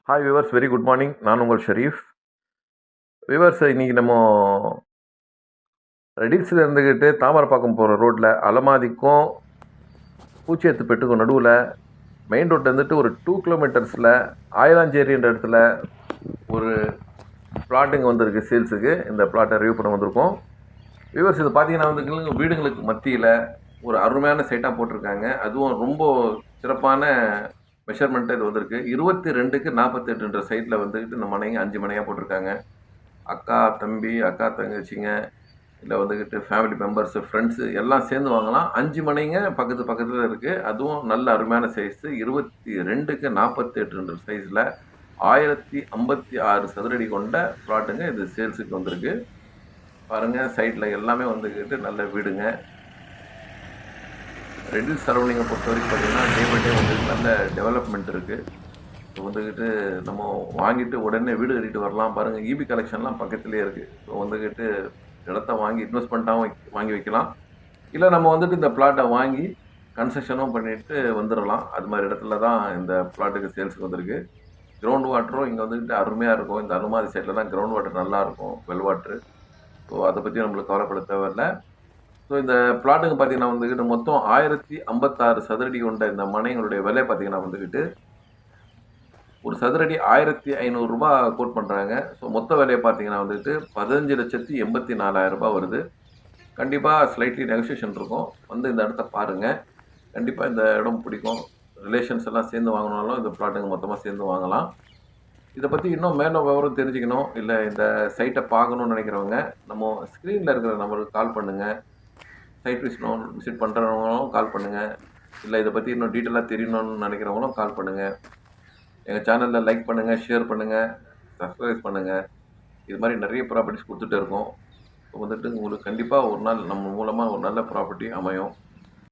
Hi viewers, very good morning. நான் உங்கள் Sharif. Viewers, இன்னைக்கு நம்ம ரெடில்ஸில் இருந்துக்கிட்டு தாமரைப்பாக்கம் போகிற ரோட்டில் அலமாதிக்கும் பூச்சியத்துப்பேட்டுக்கும் நடுவில் மெயின் ரோட்டில் இருந்துட்டு ஒரு 2 கிலோமீட்டர்ஸில் ஆயிலாஞ்சேரின்ற இடத்துல ஒரு பிளாட்டுங்க வந்திருக்கு சேல்ஸுக்கு. இந்த பிளாட்டை ரிவ்யூ பண்ண வந்திருக்கோம். விவர்ஸ், இது பார்த்தீங்கன்னா வந்து வீடுங்களுக்கு மத்தியில் ஒரு அருமையான சைட்டாக போட்டிருக்காங்க. அதுவும் ரொம்ப சிறப்பான மெஷர்மெண்ட்டு இது வந்திருக்கு. 22க்கு 48ன்ற சைட்டில் வந்துக்கிட்டு இந்த மனைங்க 5 மனையாக போட்டிருக்காங்க. அக்கா, தம்பி, அக்கா, தங்கச்சிங்க, இல்லை வந்துக்கிட்டு ஃபேமிலி மெம்பர்ஸு, ஃப்ரெண்ட்ஸு எல்லாம் சேர்ந்து வாங்கலாம். 5 மனைங்க பக்கத்தில் இருக்குது. அதுவும் நல்ல அருமையான சைஸு. 22க்கு 48ன்ற சைஸில் 1056 சதுரடி கொண்ட ப்ளாட்டுங்க இது சேல்ஸுக்கு வந்திருக்கு. பாருங்கள், சைட்டில் எல்லாமே வந்துக்கிட்டு நல்ல வீடுங்க. ரெடில் சரௌண்டிங்கை பொறுத்த வரைக்கும் பார்த்தீங்கன்னா டே பை டே வந்து நல்ல டெவலப்மெண்ட் இருக்குது. இப்போ வந்துக்கிட்டு நம்ம வாங்கிட்டு உடனே வீடு கட்டிட்டு வரலாம். பாருங்கள், இபி கலெக்ஷன்லாம் பக்கத்துலேயே இருக்குது. ஸோ வந்துக்கிட்டு இடத்த வாங்கி இன்வெஸ்ட்மெண்ட்டாகவும் வாங்கி வைக்கலாம். இல்லை நம்ம வந்துட்டு இந்த பிளாட்டை வாங்கி கன்ஸ்ட்ரக்ஷனும் பண்ணிட்டு வந்துடலாம். அது மாதிரி இடத்துல தான் இந்த பிளாட்டுக்கு சேல்ஸுக்கு வந்திருக்கு. கிரவுண்ட் வாட்டரும் இங்கே வந்துக்கிட்டு அருமையாக இருக்கும். இந்த அனுமாதி சைடில் தான் கிரவுண்ட் வாட்டர் நல்லாயிருக்கும், வெல் வாட்ரு. ஸோ அதை பற்றி நம்மளுக்கு கவலைப்பட தேவையில்லை. ஸோ இந்த பிளாட்டுங்க பார்த்தீங்கன்னா வந்துக்கிட்டு மொத்தம் 1056 சதுரடி கொண்ட இந்த மனைங்களுடைய விலை பார்த்தீங்கன்னா வந்துக்கிட்டு ஒரு சதுரடி 1500 ரூபா கோட் பண்ணுறாங்க. ஸோ மொத்த விலையை பார்த்தீங்கன்னா வந்துட்டு 15,84,000 ரூபாய் வருது. கண்டிப்பாக ஸ்லைட்லி நெகோசியேஷன் இருக்கும். வந்து இந்த இடத்த பாருங்கள். கண்டிப்பாக இந்த இடம் பிடிக்கும். ரிலேஷன்ஸ் எல்லாம் சேர்ந்து வாங்கினாலும் இந்த பிளாட்டுங்க மொத்தமாக சேர்ந்து வாங்கலாம். இதை பற்றி இன்னும் மேலும் விவரம் தெரிஞ்சுக்கணும், இல்லை இந்த சைட்டை பார்க்கணுன்னு நினைக்கிறவங்க நம்ம ஸ்க்ரீனில் இருக்கிற நம்பருக்கு கால் பண்ணுங்கள். சைட் விசிட் பண்ணுறவங்களும் கால் பண்ணுங்கள். இல்லை இதை பற்றி இன்னும் டீட்டெயிலாக தெரியணும்னு நினைக்கிறவங்களும் கால் பண்ணுங்கள். எங்கள் சேனலில் லைக் பண்ணுங்கள், ஷேர் பண்ணுங்கள், சப்ஸ்கிரைப் பண்ணுங்கள். இது மாதிரி நிறைய ப்ராப்பர்ட்டிஸ் கொடுத்துட்டு இருக்கோம். இப்போ வந்துட்டு உங்களுக்கு கண்டிப்பாக ஒரு நாள் நம்ம மூலமாக ஒரு நல்ல ப்ராப்பர்ட்டி அமையும்.